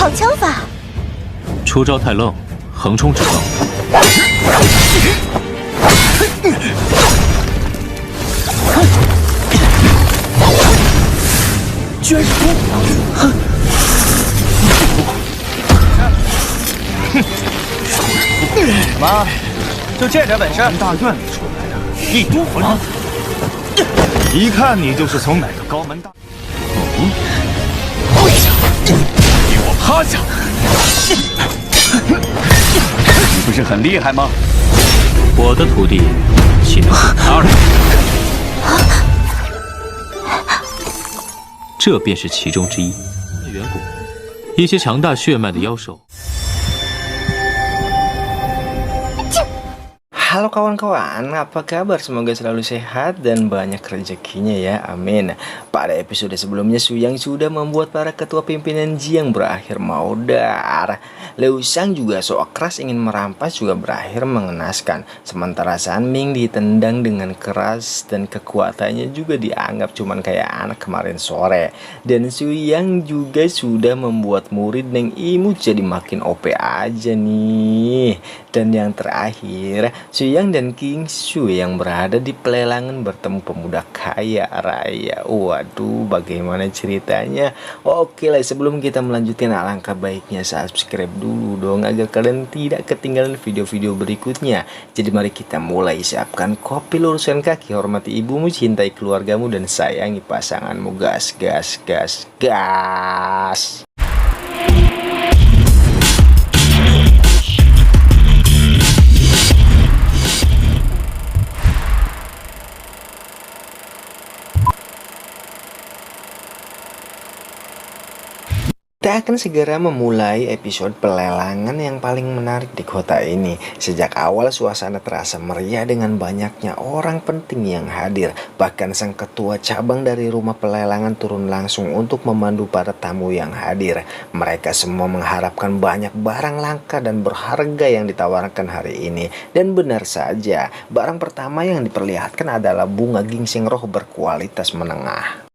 好枪法。出招太愣，横冲直撞。居然是风！妈，就这点本事，大院里出来的，一毒魂啊！一看你就是从哪个高门大……跪下，给我趴下！你不是很厉害吗？我的徒弟岂能他人？这便是其中之一。远古，一些强大血脉的妖兽。 Halo kawan-kawan, apa kabar? Semoga selalu sehat dan banyak rezekinya ya, amin. Pada episode sebelumnya Suyang sudah membuat para ketua pimpinan Jiang berakhir maudar. Liu Shang juga sok keras ingin merampas juga berakhir mengenaskan. Sementara San Ming ditendang dengan keras dan kekuatannya juga dianggap cuman kayak anak kemarin sore. Dan Suyang juga sudah membuat murid Neng Imut jadi makin OP aja nih. Dan yang terakhir, Suyang dan King Su yang berada di pelelangan bertemu pemuda kaya raya. Waduh, bagaimana ceritanya? Oke lah, sebelum kita melanjutkan, alangkah baiknya subscribe dulu dong agar kalian tidak ketinggalan video-video berikutnya. Jadi mari kita mulai. Siapkan kopi, luruskan kaki, hormati ibumu, cintai keluargamu, dan sayangi pasanganmu. Gas, gas, gas, gas. Kita akan segera memulai episode pelelangan yang paling menarik di kota ini. Sejak awal suasana terasa meriah dengan banyaknya orang penting yang hadir. Bahkan sang ketua cabang dari rumah pelelangan turun langsung untuk memandu para tamu yang hadir. Mereka semua mengharapkan banyak barang langka dan berharga yang ditawarkan hari ini. Dan benar saja, barang pertama yang diperlihatkan adalah bunga ginseng roh berkualitas menengah.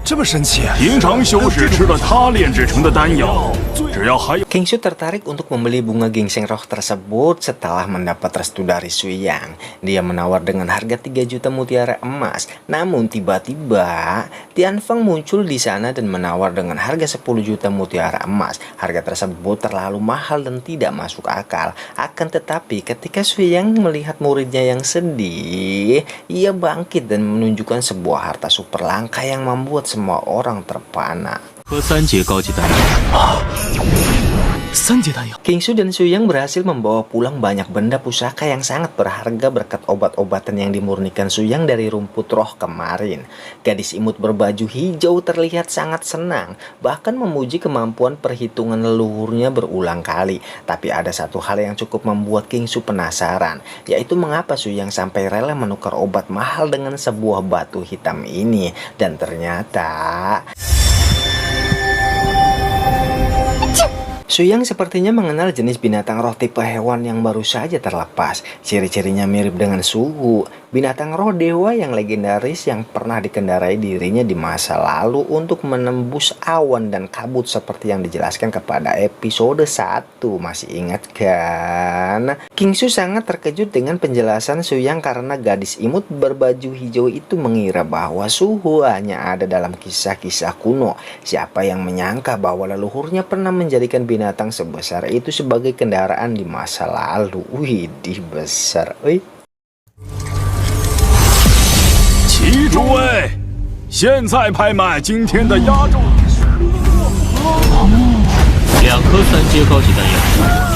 这么神奇啊！ 平常修士吃了他炼制成的丹药，只要还有 King Su tertarik untuk membeli bunga ginseng roh tersebut setelah mendapat restu dari Suyang. Dia menawar dengan harga 3 juta mutiara emas. Namun tiba-tiba Tian Feng muncul di sana dan menawar dengan harga 10 juta mutiara emas. Harga tersebut terlalu mahal dan tidak masuk akal. Akan tetapi ketika Suyang melihat muridnya yang sedih, ia bangkit dan menunjukkan sebuah harta super langka yang membuat semua orang terpana. 喝3节高级丹药。 3节丹药。 King Su dan Suyang berhasil membawa pulang banyak benda pusaka yang sangat berharga berkat obat-obatan yang dimurnikan Suyang dari rumput roh kemarin. Gadis imut berbaju hijau terlihat sangat senang, bahkan memuji kemampuan perhitungan leluhurnya berulang kali. Tapi ada satu hal yang cukup membuat King Su penasaran, yaitu mengapa Suyang sampai rela menukar obat mahal dengan sebuah batu hitam ini. Dan ternyata Suyang sepertinya mengenal jenis binatang roh tipe hewan yang baru saja terlepas. Ciri-cirinya mirip dengan Suhu, binatang roh dewa yang legendaris yang pernah dikendarai dirinya di masa lalu untuk menembus awan dan kabut seperti yang dijelaskan kepada episode 1. Masih ingat kan? King Su sangat terkejut dengan penjelasan Suyang karena gadis imut berbaju hijau itu mengira bahwa Suhu hanya ada dalam kisah-kisah kuno. Siapa yang menyangka bahwa leluhurnya pernah menjadikan binatang sebesar itu sebagai kendaraan di masa lalu. Widih, besar. 齐诸位，现在拍卖今天的压轴。2颗3阶高级丹药。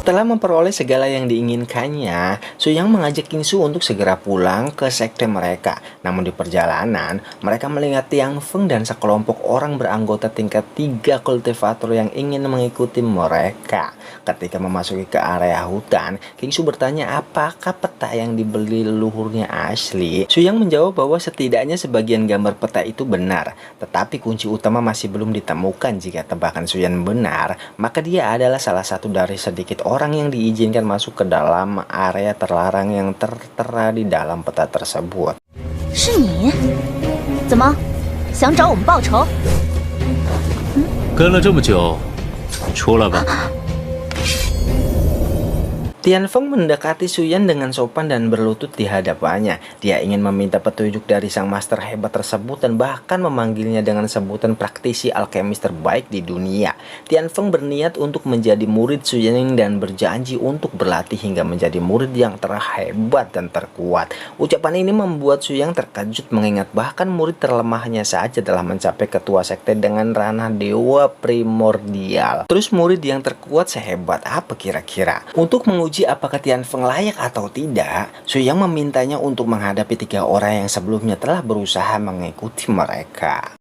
Setelah memperoleh segala yang diinginkannya, Suyang mengajak King Su untuk segera pulang ke sekte mereka. Namun di perjalanan, mereka melihat Tian Feng dan sekelompok orang beranggota tingkat 3 kultivator yang ingin mengikuti mereka. Ketika memasuki ke area hutan, King Su bertanya apakah peta yang dibeli leluhurnya asli. Suyang menjawab bahwa setidaknya sebagian gambar peta itu benar. Tetapi kunci utama masih belum ditemukan. Jika tebakan Suyang benar, maka dia adalah salah satu dari sedikit orang yang diizinkan masuk ke dalam area terlarang yang tertera di dalam peta tersebut. 是你？怎么想找我们报仇？跟了这么久，出来吧。 Tian Feng mendekati Suyan dengan sopan dan berlutut di hadapannya. Dia ingin meminta petunjuk dari sang master hebat tersebut dan bahkan memanggilnya dengan sebutan praktisi alkemis terbaik di dunia. Tian Feng berniat untuk menjadi murid Suyan dan berjanji untuk berlatih hingga menjadi murid yang terhebat dan terkuat. Ucapan ini membuat Suyan terkejut mengingat bahkan murid terlemahnya saja telah mencapai ketua sekte dengan ranah dewa primordial. Terus murid yang terkuat sehebat apa kira-kira? Untuk menguji apakah Tian Feng layak atau tidak, Suyang memintanya untuk menghadapi 3 orang yang sebelumnya telah berusaha mengikuti mereka.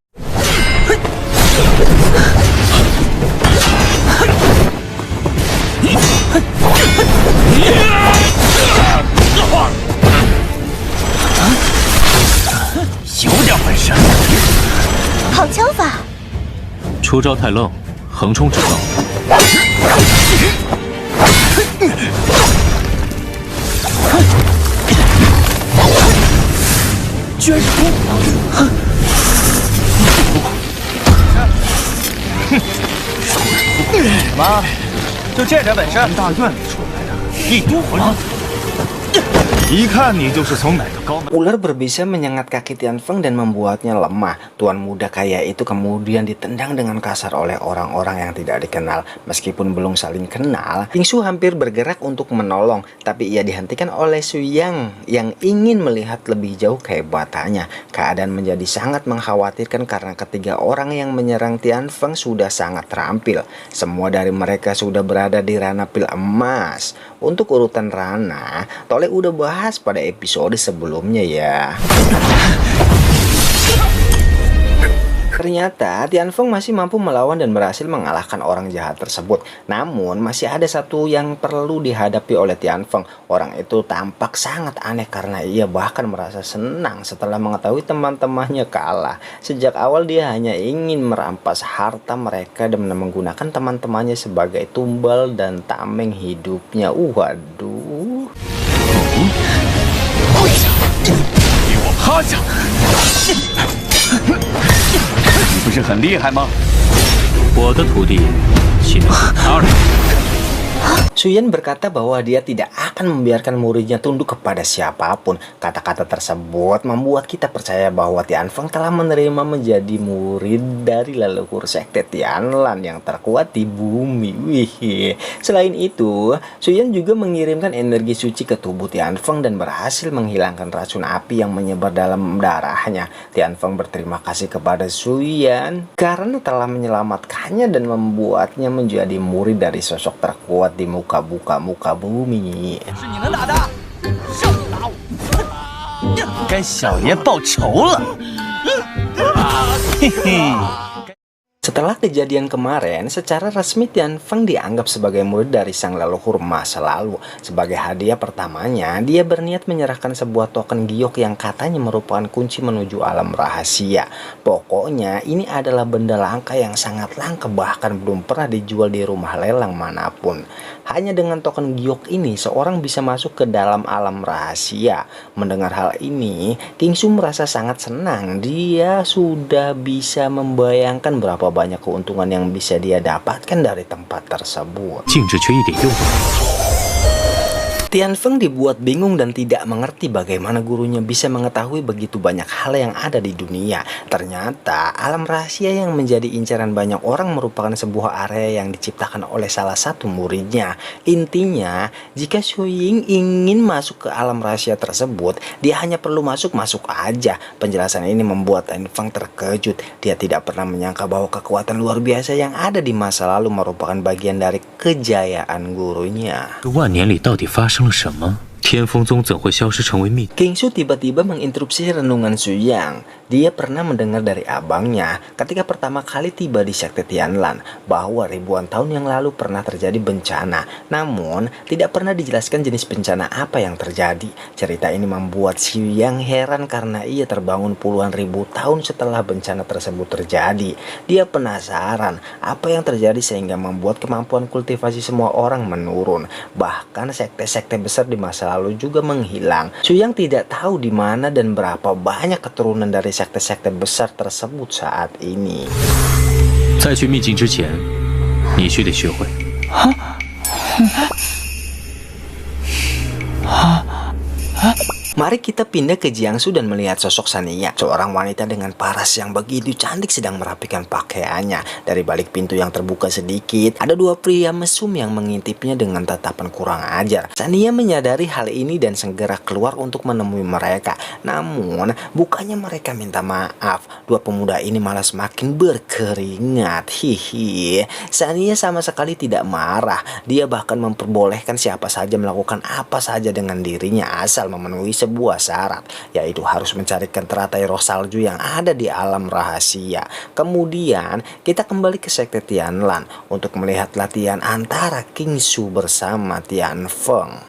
Hao 出招太愣，横冲直撞。居然是功夫！妈，就这点本事？大院里出来的，一都魂。 一看你就是从哪个高门。 Ular berbisa menyengat kaki Tian Feng dan membuatnya lemah. Tuan muda kaya itu kemudian ditendang dengan kasar oleh orang-orang yang tidak dikenal. Meskipun belum saling kenal, King Su hampir bergerak untuk menolong, tapi ia dihentikan oleh Suyang yang ingin melihat lebih jauh kehebatannya. Keadaan menjadi sangat mengkhawatirkan karena ketiga orang yang menyerang Tian Feng sudah sangat terampil. Semua dari mereka sudah berada di ranah pil emas. Untuk urutan ranah, Tole udah bahas pada episode sebelumnya ya. Ternyata Tian Feng masih mampu melawan dan berhasil mengalahkan orang jahat tersebut. Namun masih ada satu yang perlu dihadapi oleh Tian Feng. Orang itu tampak sangat aneh karena ia bahkan merasa senang setelah mengetahui teman-temannya kalah. Sejak awal dia hanya ingin merampas harta mereka dan menggunakan teman-temannya sebagai tumbal dan tameng hidupnya. Waduh. 给我趴下！你不是很厉害吗？我的徒弟岂能是他人？ Suyan berkata bahwa dia tidak akan membiarkan muridnya tunduk kepada siapapun. Kata-kata tersebut membuat kita percaya bahwa Tian Feng telah menerima menjadi murid dari leluhur sekte Tianlan yang terkuat di bumi. Wih. Selain itu, Suyan juga mengirimkan energi suci ke tubuh Tian Feng dan berhasil menghilangkan racun api yang menyebar dalam darahnya. Tian Feng berterima kasih kepada Suyan karena telah menyelamatkannya dan membuatnya menjadi murid dari sosok terkuat di muka bumi. 是你能打的，上你打我，该小爷报仇了。嘿嘿。 Setelah kejadian kemarin, secara resmi Tian Feng dianggap sebagai murid dari sang leluhur masa lalu. Sebagai hadiah pertamanya, dia berniat menyerahkan sebuah token giok yang katanya merupakan kunci menuju alam rahasia. Pokoknya, ini adalah benda langka yang sangat langka, bahkan belum pernah dijual di rumah lelang manapun. Hanya dengan token giok ini, seorang bisa masuk ke dalam alam rahasia. Mendengar hal ini, King Su merasa sangat senang. Dia sudah bisa membayangkan berapa banyak keuntungan yang bisa dia dapatkan dari tempat tersebut. 静止却一点用。 Tian Feng dibuat bingung dan tidak mengerti bagaimana gurunya bisa mengetahui begitu banyak hal yang ada di dunia. Ternyata alam rahasia yang menjadi incaran banyak orang merupakan sebuah area yang diciptakan oleh salah satu muridnya. Intinya, jika Suying ingin masuk ke alam rahasia tersebut, dia hanya perlu masuk aja. Penjelasan ini membuat Tian Feng terkejut. Dia tidak pernah menyangka bahwa kekuatan luar biasa yang ada di masa lalu merupakan bagian dari kejayaan gurunya. 这万年里到底发生了什么？天风宗怎会消失成为秘？ King Su tiba-tiba menginterupsi renungan Suyang. Dia pernah mendengar dari abangnya ketika pertama kali tiba di sekte Tianlan bahwa ribuan tahun yang lalu pernah terjadi bencana. Namun, tidak pernah dijelaskan jenis bencana apa yang terjadi. Cerita ini membuat Suyang heran karena ia terbangun puluhan ribu tahun setelah bencana tersebut terjadi. Dia penasaran apa yang terjadi sehingga membuat kemampuan kultivasi semua orang menurun. Bahkan sekte-sekte besar di masa lalu juga menghilang. Suyang tidak tahu di mana dan berapa banyak keturunan dari sekte-sekte besar tersebut saat ini. 在去秘境之前，你须得学会。Mari kita pindah ke Jiangsu dan melihat sosok Sania, seorang wanita dengan paras yang begitu cantik sedang merapikan pakaiannya. Dari balik pintu yang terbuka sedikit, ada dua pria mesum yang mengintipnya dengan tatapan kurang ajar. Sania menyadari hal ini dan segera keluar untuk menemui mereka. Namun, bukannya mereka minta maaf, dua pemuda ini malah semakin berkeringat. Hihi, Sania sama sekali tidak marah. Dia bahkan memperbolehkan siapa saja melakukan apa saja dengan dirinya asal memenuhi sebuah syarat, yaitu harus mencarikan teratai roh salju yang ada di alam rahasia. Kemudian kita kembali ke sekte Tianlan untuk melihat latihan antara King Su bersama Tian Feng.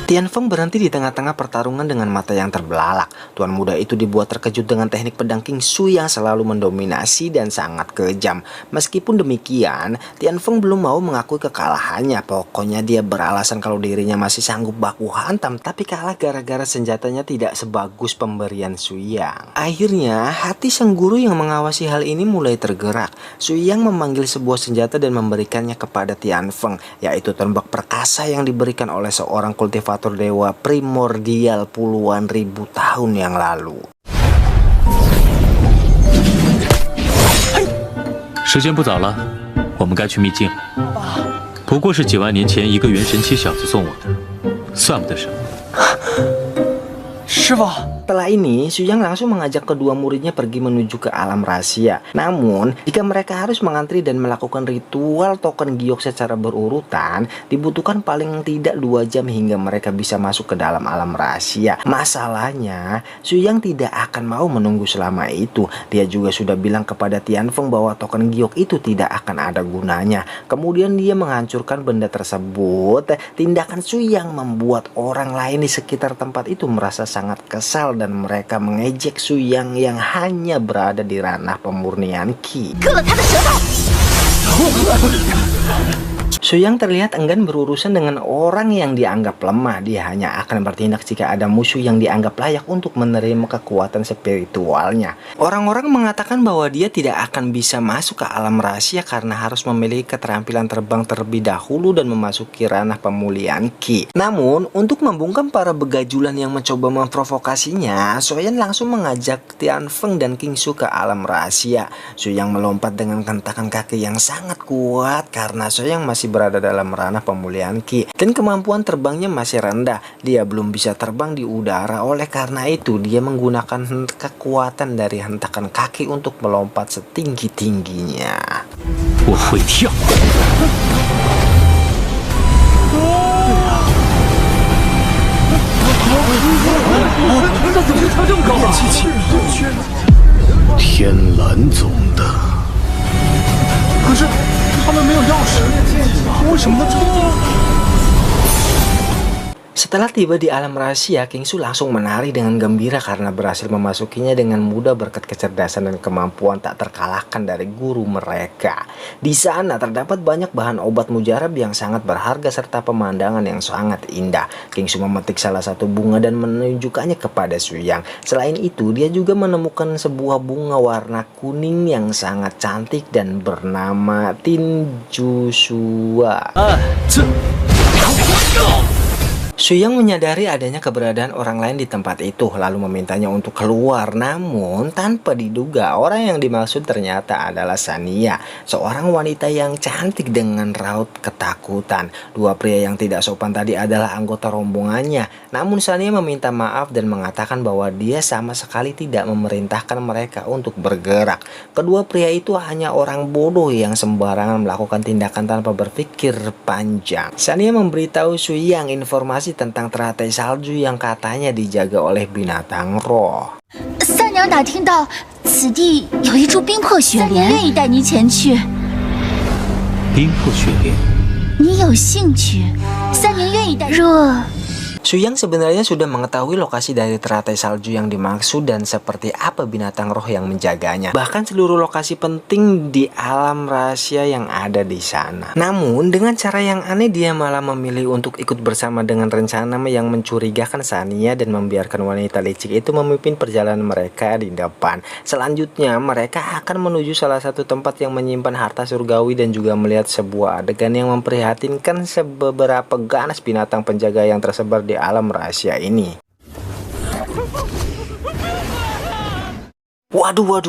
Tian Feng berhenti di tengah-tengah pertarungan dengan mata yang terbelalak. Tuan muda itu dibuat terkejut dengan teknik pedang King Su yang selalu mendominasi dan sangat kejam. Meskipun demikian, Tian Feng belum mau mengakui kekalahannya. Pokoknya dia beralasan kalau dirinya masih sanggup baku hantam, tapi kalah gara-gara senjatanya tidak sebagus pemberian Su Yang. Akhirnya, hati sang guru yang mengawasi hal ini mulai tergerak. Su Yang memanggil sebuah senjata dan memberikannya kepada Tian Feng, yaitu tombak perkasa yang diberikan oleh seorang kultivator dewa primordial puluhan ribu tahun yang lalu. 时间不早了，我们该去秘境了。不过是几万年前一个元神期小子送我的，算不得什么。师傅。 Setelah ini, Su Yang langsung mengajak kedua muridnya pergi menuju ke alam rahasia. Namun, jika mereka harus mengantri dan melakukan ritual token giok secara berurutan, dibutuhkan paling tidak 2 jam hingga mereka bisa masuk ke dalam alam rahasia. Masalahnya, Su Yang tidak akan mau menunggu selama itu. Dia juga sudah bilang kepada Tian Feng bahwa token giok itu tidak akan ada gunanya. Kemudian dia menghancurkan benda tersebut. Tindakan Su Yang membuat orang lain di sekitar tempat itu merasa sangat kesal dan mereka mengejek Su Yang yang hanya berada di ranah pemurnian Qi. Su Yang terlihat enggan berurusan dengan orang yang dianggap lemah. Dia hanya akan bertindak jika ada musuh yang dianggap layak untuk menerima kekuatan spiritualnya. Orang-orang mengatakan bahwa dia tidak akan bisa masuk ke alam rahasia karena harus memiliki keterampilan terbang terlebih dahulu dan memasuki ranah pemulihan Qi. Namun, untuk membungkam para begajulan yang mencoba memprovokasinya, Su Yang langsung mengajak Tian Feng dan King Su ke alam rahasia. Su Yang melompat dengan hentakan kaki yang sangat kuat karena Su Yang masih berada dalam ranah pemulihan Qi dan kemampuan terbangnya masih rendah. Dia belum bisa terbang di udara, oleh karena itu dia menggunakan kekuatan dari hentakan kaki untuk melompat setinggi-tingginya. Tianlan总的，可是他们没有钥匙，为什么能成功？ Setelah tiba di alam rahasia, King Su langsung menari dengan gembira karena berhasil memasukinya dengan mudah berkat kecerdasan dan kemampuan tak terkalahkan dari guru mereka. Di sana terdapat banyak bahan obat mujarab yang sangat berharga serta pemandangan yang sangat indah. King Su memetik salah satu bunga dan menunjukkannya kepada Su Yang. Selain itu, dia juga menemukan sebuah bunga warna kuning yang sangat cantik dan bernama Tinjusua. Su Yang menyadari adanya keberadaan orang lain di tempat itu, lalu memintanya untuk keluar. Namun, tanpa diduga, orang yang dimaksud ternyata adalah Sania, seorang wanita yang cantik dengan raut ketakutan. Dua pria yang tidak sopan tadi adalah anggota rombongannya. Namun, Sania meminta maaf dan mengatakan bahwa dia sama sekali tidak memerintahkan mereka untuk bergerak. Kedua pria itu hanya orang bodoh yang sembarangan melakukan tindakan tanpa berpikir panjang. Sania memberitahu Su Yang informasi tentang teratai salju yang katanya dijaga oleh binatang roh. 三娘打听到，此地有一处冰魄雪莲，愿意带你前去。冰魄雪莲，你有兴趣，3年愿意带。若 Suyang sebenarnya sudah mengetahui lokasi dari teratai salju yang dimaksud dan seperti apa binatang roh yang menjaganya. Bahkan seluruh lokasi penting di alam rahasia yang ada di sana. Namun dengan cara yang aneh dia malah memilih untuk ikut bersama dengan rencana yang mencurigakan Sania dan membiarkan wanita licik itu memimpin perjalanan mereka di depan. Selanjutnya mereka akan menuju salah satu tempat yang menyimpan harta surgawi dan juga melihat sebuah adegan yang memprihatinkan seberapa ganas binatang penjaga yang tersebar di alam rahasia ini. Waduh,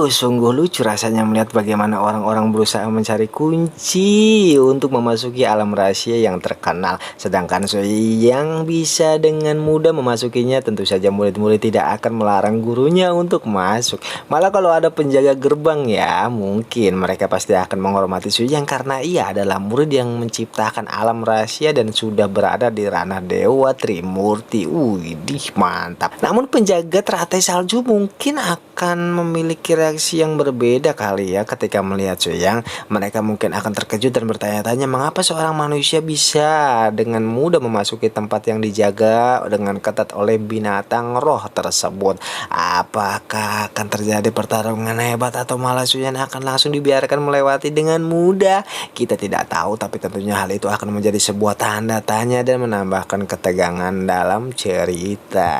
sungguh lucu rasanya melihat bagaimana orang-orang berusaha mencari kunci untuk memasuki alam rahasia yang terkenal. Sedangkan yang bisa dengan mudah memasukinya, tentu saja murid-murid tidak akan melarang gurunya untuk masuk. Malah kalau ada penjaga gerbang ya, mungkin mereka pasti akan menghormati Suyang karena ia adalah murid yang menciptakan alam rahasia dan sudah berada di ranah Dewa Trimurti. Widih, mantap. Namun penjaga teratai salju mungkin akan memiliki reaksi yang berbeda kali ya ketika melihat Suyang. Mereka mungkin akan terkejut dan bertanya-tanya mengapa seorang manusia bisa dengan mudah memasuki tempat yang dijaga dengan ketat oleh binatang roh tersebut. Apakah akan terjadi pertarungan hebat atau malah Suyang akan langsung dibiarkan melewati dengan mudah? Kita tidak tahu, tapi tentunya hal itu akan menjadi sebuah tanda tanya dan menambahkan ketegangan dalam cerita.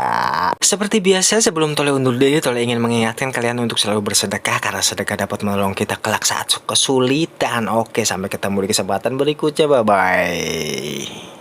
Seperti biasa, sebelum Tole undur diri, Tole ingin mengingatkan kalian untuk selalu bersedekah karena sedekah dapat menolong kita kelak saat kesulitan. Oke, sampai ketemu di kesempatan berikutnya. Bye-bye.